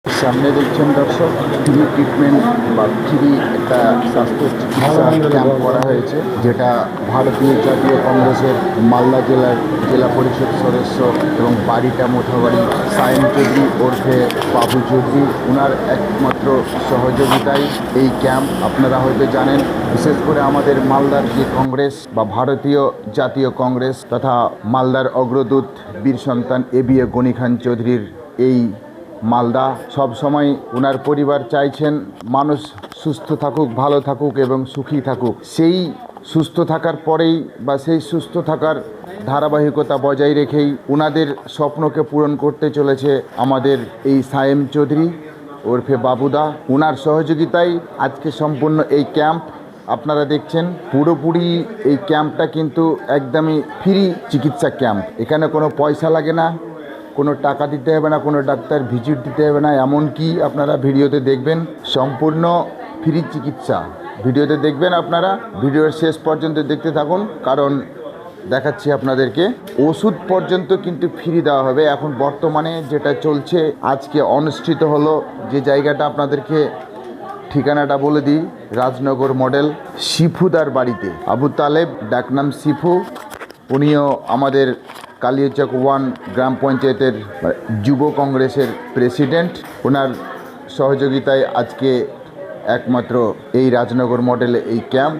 সামনে দেখছেন দর্শক, ফ্রি ট্রিটমেন্ট বা ফ্রি একটা স্বাস্থ্য চিকিৎসা ক্যাম্প করা হয়েছে, যেটা ভারতীয় জাতীয় কংগ্রেসের মালদা জেলার জেলা পরিষদ সদস্য এবং বাড়িটা মোথাবাড়ি সায়েম চৌধুরী ওরফে বাবু চৌধুরী, ওনার একমাত্র সহযোগিতায় এই ক্যাম্প। আপনারা হয়তো জানেন, বিশেষ করে আমাদের মালদার যে কংগ্রেস বা ভারতীয় জাতীয় কংগ্রেস তথা মালদার অগ্রদূত বীর সন্তান এবিএ গনি খান চৌধুরীর এই মালদা সব সময় ওনার পরিবার চাইছেন মানুষ সুস্থ থাকুক, ভালো থাকুক এবং সুখী থাকুক। সেই সুস্থ থাকার পরেই বা সেই সুস্থ থাকার ধারাবাহিকতা বজায় রেখেই ওনাদের স্বপ্নকে পূরণ করতে চলেছে আমাদের এই সায়েম চৌধুরী ওরফে বাবুদা। ওনার সহযোগিতায় আজকে সম্পূর্ণ এই ক্যাম্প আপনারা দেখছেন। পুরোপুরি এই ক্যাম্পটা কিন্তু একদমই ফ্রি চিকিৎসা ক্যাম্প। এখানে কোনো পয়সা লাগে না, কোনো টাকা দিতে হবে না, কোনো ডাক্তার ভিজিট দিতে হবে না। এমনকি আপনারা ভিডিওতে দেখবেন সম্পূর্ণ ফ্রি চিকিৎসা। ভিডিওতে দেখবেন, আপনারা ভিডিওর শেষ পর্যন্ত দেখতে থাকুন, কারণ দেখাচ্ছি আপনাদেরকে ওষুধ পর্যন্ত কিন্তু ফ্রি দেওয়া হবে। এখন বর্তমানে যেটা চলছে, আজকে অনুষ্ঠিত হলো যে জায়গাটা, আপনাদেরকে ঠিকানাটা বলে দিই, রাজনগর মডেল শিফুদার বাড়িতে। আবু তালেব, ডাকনাম শিফু, উনিও আমাদের কালিয়াচক 1 গ্রাম পঞ্চায়েতের যুব কংগ্রেসের প্রেসিডেন্ট। ওনার সহযোগিতায় আজকে একমাত্র এই রাজনগর মডেলে এই ক্যাম্প,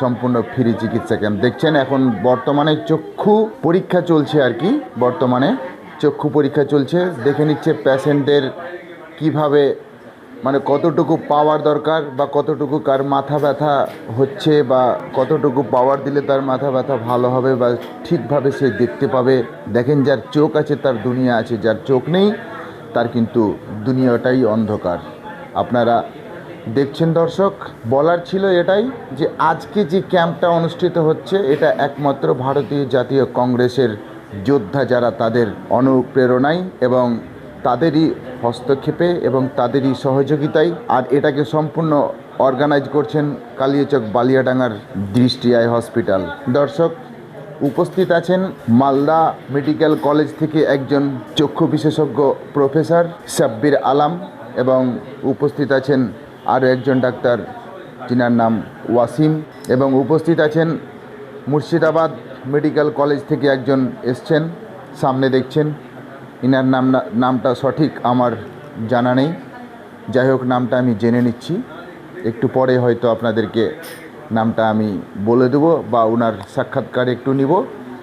সম্পূর্ণ ফ্রি চিকিৎসা ক্যাম্প। দেখছেন এখন বর্তমানে চক্ষু পরীক্ষা চলছে আর কি, বর্তমানে চক্ষু পরীক্ষা চলছে। দেখে নিচ্ছে প্যাশেন্টের কিভাবে, মানে কতটুকু পাওয়ার দরকার বা কতটুকু কার মাথা ব্যথা হচ্ছে বা কতটুকু পাওয়ার দিলে তার মাথা ব্যথা ভালো হবে বা ঠিকভাবে সে দেখতে পাবে। দেখেন, যার চোখ আছে তার দুনিয়া আছে, যার চোখ নেই তার কিন্তু দুনিয়াটাই অন্ধকার। আপনারা দেখছেন দর্শক, বলার ছিল এটাই যে আজকে যে ক্যাম্পটা অনুষ্ঠিত হচ্ছে, এটা একমাত্র ভারতীয় জাতীয় কংগ্রেসের যোদ্ধা যারা, তাদের অনুপ্রেরণায় এবং তাদেরই হস্তক্ষেপে এবং তাদেরই সহযোগিতায়। আর এটাকে সম্পূর্ণ অর্গানাইজ করছেন কালিয়াচক বালিয়াডাঙ্গার দৃষ্টি আই হসপিটাল। দর্শক, উপস্থিত আছেন মালদা মেডিকেল কলেজ থেকে একজন চক্ষু বিশেষজ্ঞ প্রফেসর সাব্বির আলম, এবং উপস্থিত আছেন আরও একজন ডাক্তার যিনার নাম ওয়াসিম, এবং উপস্থিত আছেন মুর্শিদাবাদ মেডিকেল কলেজ থেকে একজন এসছেন, সামনে দেখছেন। ইনার নামটা সঠিক আমার জানা নেই, যাই হোক নামটা আমি জেনে নিচ্ছি, একটু পরে হয়তো আপনাদেরকে নামটা আমি বলে দেবো বা ওনার সাক্ষাৎকার একটু নিব,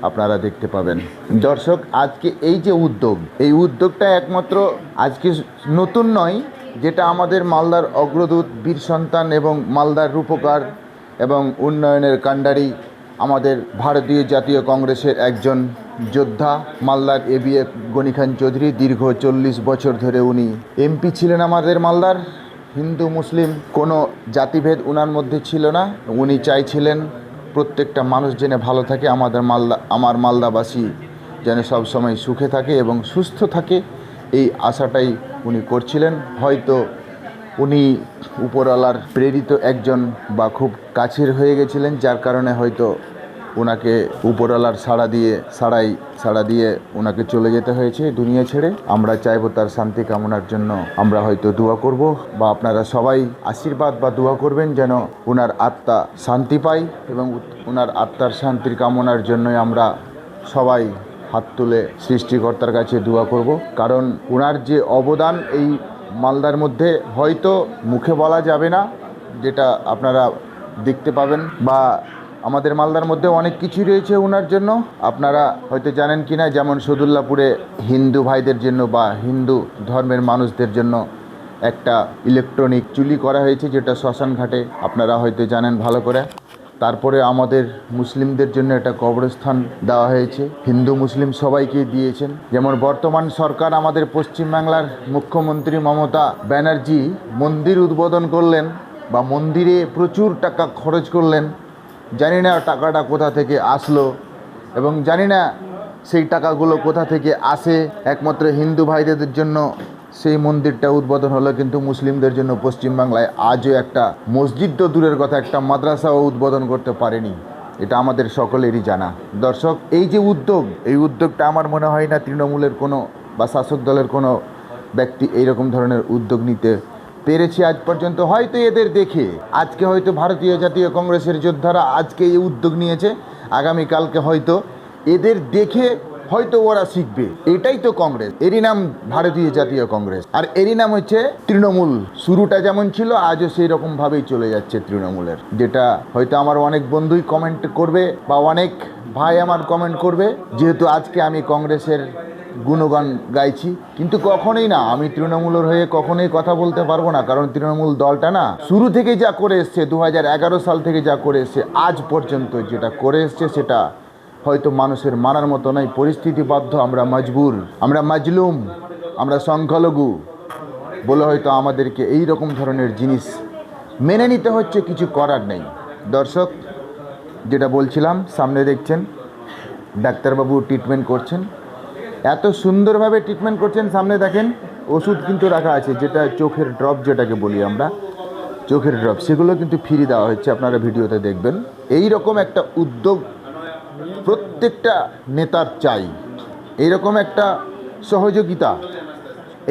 আপনারা দেখতে পাবেন। দর্শক, আজকে এই যে উদ্যোগ, এই উদ্যোগটা একমাত্র আজকে নতুন নয়, যেটা আমাদের মালদার অগ্রদূত বীর সন্তান এবং মালদার রূপকার এবং উন্নয়নের কাণ্ডারি আমাদের ভারতীয় জাতীয় কংগ্রেসের একজন যোদ্ধা মালদার এবিএ গনি খান চৌধুরী। দীর্ঘ 40 বছর ধরে উনি এমপি ছিলেন আমাদের মালদার। হিন্দু মুসলিম কোনো জাতিভেদ ওনার মধ্যে ছিল না। উনি চাইছিলেন প্রত্যেকটা মানুষ যেন ভালো থাকে, আমার মালদাবাসী যেন সবসময় সুখে থাকে এবং সুস্থ থাকে, এই আশাটাই উনি করছিলেন। হয়তো উনি উপরওয়ালার প্রেরিত একজন বা খুব কাছের হয়ে গেছিলেন, যার কারণে হয়তো ওনাকে উপরওয়ালার সাড়া দিয়ে ওনাকে চলে যেতে হয়েছে দুনিয়া ছেড়ে। আমরা চাইবো তার শান্তি কামনার জন্য, আমরা হয়তো দোয়া করব বা আপনারা সবাই আশীর্বাদ বা দোয়া করবেন যেন ওনার আত্মা শান্তি পায়, এবং ওনার আত্মার শান্তির কামনার জন্যই আমরা সবাই হাত তুলে সৃষ্টিকর্তার কাছে দোয়া করব। কারণ ওনার যে অবদান এই মালদার মধ্যে হয়তো মুখে বলা যাবে না, যেটা আপনারা দেখতে পাবেন, বা আমাদের মালদার মধ্যে অনেক কিছুই রয়েছে ওনার জন্য। আপনারা হয়তো জানেন কি না, যেমন সদুল্লাপুরে হিন্দু ভাইদের জন্য বা হিন্দু ধর্মের মানুষদের জন্য একটা ইলেকট্রনিক চুলি করা হয়েছে, যেটা শ্মশান ঘাটে, আপনারা হয়তো জানেন ভালো করে। তারপরে আমাদের মুসলিমদের জন্য একটা কবরস্থান দেওয়া হয়েছে, হিন্দু মুসলিম সবাইকে দিয়েছেন। যেমন বর্তমান সরকার আমাদের পশ্চিমবাংলার মুখ্যমন্ত্রী মমতা ব্যানার্জি মন্দির উদ্বোধন করলেন বা মন্দিরে প্রচুর টাকা খরচ করলেন। জানি না টাকাটা কোথা থেকে আসলো এবং জানি না সেই টাকাগুলো কোথা থেকে আসে। একমাত্র হিন্দু ভাইদের জন্য সেই মন্দিরটা উদ্বোধন হলো, কিন্তু মুসলিমদের জন্য পশ্চিমবাংলায় আজও একটা মসজিদ তো দূরের কথা, একটা মাদ্রাসাও উদ্বোধন করতে পারেনি। এটা আমাদের সকলেরই জানা। দর্শক, এই যে উদ্যোগ, এই উদ্যোগটা আমার মনে হয় না তৃণমূলের কোনো বা শাসক দলের কোনো ব্যক্তি এইরকম ধরনের উদ্যোগ নিতে পেরেছে আজ পর্যন্ত। হয়তো এদের দেখে আজকে হয়তো ভারতীয় জাতীয় কংগ্রেসের যোদ্ধারা আজকে এই উদ্যোগ নিয়েছে, আগামীকালকে হয়তো এদের দেখে হয়তো ওরা শিখবে। এটাই তো কংগ্রেস, এরই নাম ভারতীয় জাতীয় কংগ্রেস, আর এরই নাম হচ্ছে তৃণমূল। শুরুটা যেমন ছিল আজও সেই রকমভাবেই চলে যাচ্ছে তৃণমূলের, যেটা হয়তো আমার অনেক বন্ধুই কমেন্ট করবে বা অনেক ভাই আমার কমেন্ট করবে, যেহেতু আজকে আমি কংগ্রেসের গুণগান গাইছি, কিন্তু কখনোই না, আমি তৃণমূলের হয়ে কখনোই কথা বলতে পারবো না। কারণ তৃণমূল দলটা না শুরু থেকে যা করে এসছে, 2011 সাল থেকে যা করে এসছে আজ পর্যন্ত যেটা করে এসছে, সেটা হয়তো মানুষের মানার মতো নয়। পরিস্থিতিবদ্ধ, আমরা মজবুর, আমরা মাজলুম, আমরা সংখ্যালঘু বলে হয়তো আমাদেরকে এই রকম ধরনের জিনিস মেনে নিতে হচ্ছে, কিছু করার নেই। দর্শক, যেটা বলছিলাম, সামনে দেখছেন ডাক্তারবাবু ট্রিটমেন্ট করছেন, এত সুন্দরভাবে ট্রিটমেন্ট করছেন। সামনে দেখেন ওষুধ কিন্তু রাখা আছে, যেটা চোখের ড্রপ যেটাকে বলি আমরা, চোখের ড্রপ, সেগুলো কিন্তু ফ্রি দেওয়া হচ্ছে, আপনারা ভিডিওতে দেখবেন। এই রকম একটা উদ্যোগ প্রত্যেকটা নেতার চাই, এইরকম একটা সহযোগিতা,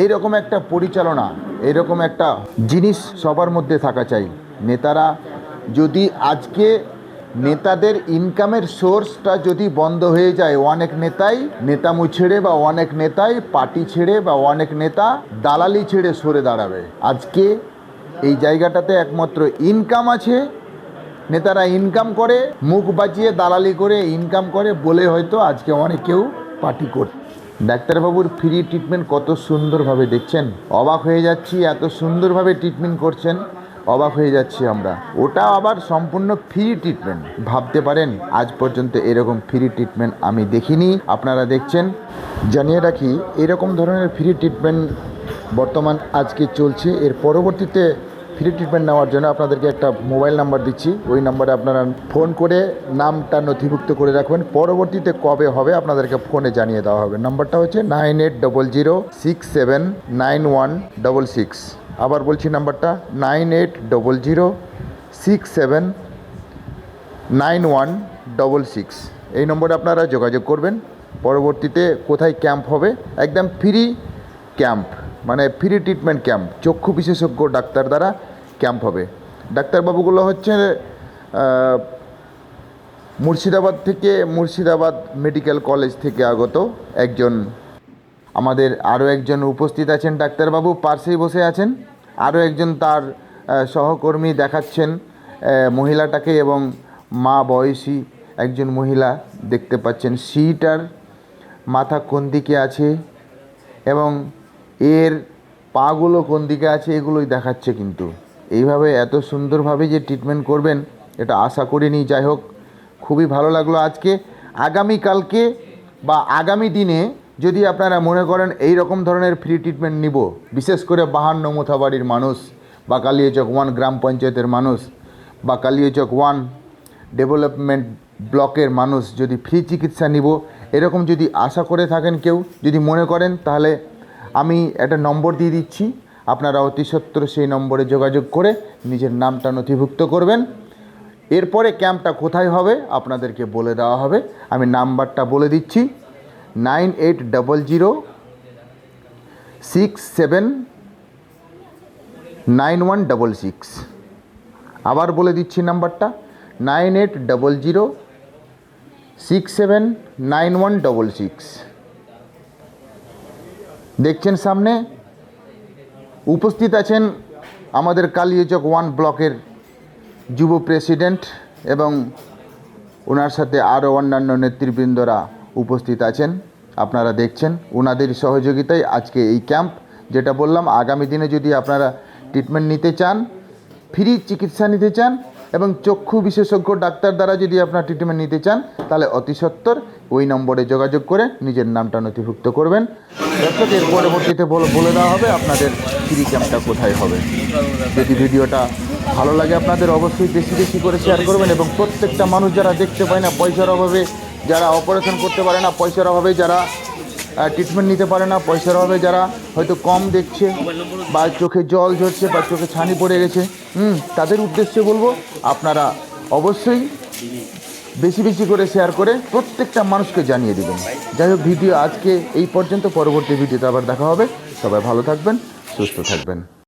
এইরকম একটা পরিচালনা, এইরকম একটা জিনিস সবার মধ্যে থাকা চাই। নেতারা যদি আজকে নেতাদের ইনকামের সোর্সটা যদি বন্ধ হয়ে যায়, অনেক নেতাই নেতামু ছেড়ে বা অনেক নেতাই পার্টি ছেড়ে বা অনেক নেতা দালালি ছেড়ে সরে দাঁড়াবে। আজকে এই জায়গাটাতে একমাত্র ইনকাম আছে, নেতারা ইনকাম করে, মুখ বাজিয়ে দালালি করে ইনকাম করে বলে হয়তো আজকে অনেক কেউ পার্টি করে। ডাক্তারবাবুর ফ্রি ট্রিটমেন্ট কত সুন্দরভাবে দেখছেন, অবাক হয়ে যাচ্ছি, এত সুন্দরভাবে ট্রিটমেন্ট করছেন, অবাক হয়ে যাচ্ছি আমরা। ওটা আবার সম্পূর্ণ ফ্রি ট্রিটমেন্ট, ভাবতে পারেন আজ পর্যন্ত এরকম ফ্রি ট্রিটমেন্ট আমি দেখিনি। আপনারা দেখছেন, জানিয়ে রাখি এরকম ধরনের ফ্রি ট্রিটমেন্ট বর্তমান আজকে চলছে। এর পরবর্তীতে ফ্রি ট্রিটমেন্ট নেওয়ার জন্য আপনাদেরকে একটা মোবাইল নাম্বার দিচ্ছি, ওই নাম্বারে আপনারা ফোন করে নামটা নথিভুক্ত করে রাখবেন। পরবর্তীতে কবে হবে আপনাদেরকে ফোনে জানিয়ে দেওয়া হবে। নাম্বারটা হচ্ছে 9800679166। আবার বলছি নাম্বারটা 9800679166। এই নম্বরে আপনারা যোগাযোগ করবেন। পরবর্তীতে কোথায় ক্যাম্প হবে, একদম ফ্রি ক্যাম্প, মানে ফ্রি ট্রিটমেন্ট ক্যাম্প, চক্ষু বিশেষজ্ঞ ডাক্তার দ্বারা ক্যাম্প হবে। ডাক্তারবাবুগুলো হচ্ছে মুর্শিদাবাদ মেডিকেল কলেজ থেকে আগত একজন। আমাদের আরও একজন উপস্থিত আছেন ডাক্তারবাবু, পাশেই বসে আছেন। আরও একজন তার সহকর্মী দেখাচ্ছেন মহিলাটাকে, এবং মা বয়সী একজন মহিলা দেখতে পাচ্ছেন। সিটার মাথা কোন দিকে আছে এবং এর পাগুলো কোন দিকে আছে এগুলোই দেখাচ্ছে। কিন্তু এইভাবে এত সুন্দরভাবে যে ট্রিটমেন্ট করবেন এটা আশা করিনি। যাই হোক, খুবই ভালো লাগলো আজকে। আগামীকালকে বা আগামী দিনে যদি আপনারা মনে করেন এই রকম ধরনের ফ্রি ট্রিটমেন্ট নিব, বিশেষ করে 52 মোথাবাড়ির মানুষ বা কালিয়াচক 1 গ্রাম পঞ্চায়েতের মানুষ বা কালিয়াচক 1 ডেভেলপমেন্ট ব্লকের মানুষ যদি ফ্রি চিকিৎসা নিব, এরকম যদি আশা করে থাকেন, কেউ যদি মনে করেন, তাহলে আমি একটা নম্বর দিয়ে দিচ্ছি, আপনারা অতি সত্বর সেই নম্বরে যোগাযোগ করে নিজের নামটা নথিভুক্ত করবেন। এরপরে ক্যাম্পটা কোথায় হবে আপনাদেরকে বলে দেওয়া হবে। আমি নাম্বারটা বলে দিচ্ছি, 9800679166। আবার বলে দিচ্ছি নাম্বারটা, 9800679166। দেখছেন সামনে উপস্থিত আছেন আমাদের কালিয়াচক 1 ব্লকের যুব প্রেসিডেন্ট, এবং ওনার সাথে আরও অন্যান্য নেতৃবৃন্দরা উপস্থিত আছেন। আপনারা দেখছেন ওনাদের সহযোগিতায় আজকে এই ক্যাম্প। যেটা বললাম, আগামী দিনে যদি আপনারা ট্রিটমেন্ট নিতে চান, ফ্রি চিকিৎসা নিতে চান এবং চক্ষু বিশেষজ্ঞ ডাক্তার দ্বারা যদি আপনার ট্রিটমেন্ট নিতে চান, তাহলে অতি সত্বর ওই নম্বরে যোগাযোগ করে নিজের নামটা নথিভুক্ত করবেন। দর্শক, এর পরবর্তীতে বলে দেওয়া হবে আপনাদের ফ্রি ক্যাম্পটা কোথায় হবে। যদি ভিডিওটা ভালো লাগে আপনাদের অবশ্যই বেশি বেশি করে শেয়ার করবেন, এবং প্রত্যেকটা মানুষ যারা দেখতে পায় না, পয়সার অভাবে যারা অপারেশন করতে পারে না, পয়সার অভাবে যারা ট্রিটমেন্ট নিতে পারে না, পয়সার অভাবে যারা হয়তো কম দেখছে বা চোখে জল ঝরছে বা চোখে ছানি পড়ে গেছে, তাদের উদ্দেশ্যে বলবো আপনারা অবশ্যই বেশি বেশি করে শেয়ার করে প্রত্যেকটা মানুষকে জানিয়ে দিবেন। যাই হোক, ভিডিও আজকে এই পর্যন্ত, পরবর্তী ভিডিওতে আবার দেখা হবে। সবাই ভালো থাকবেন, সুস্থ থাকবেন।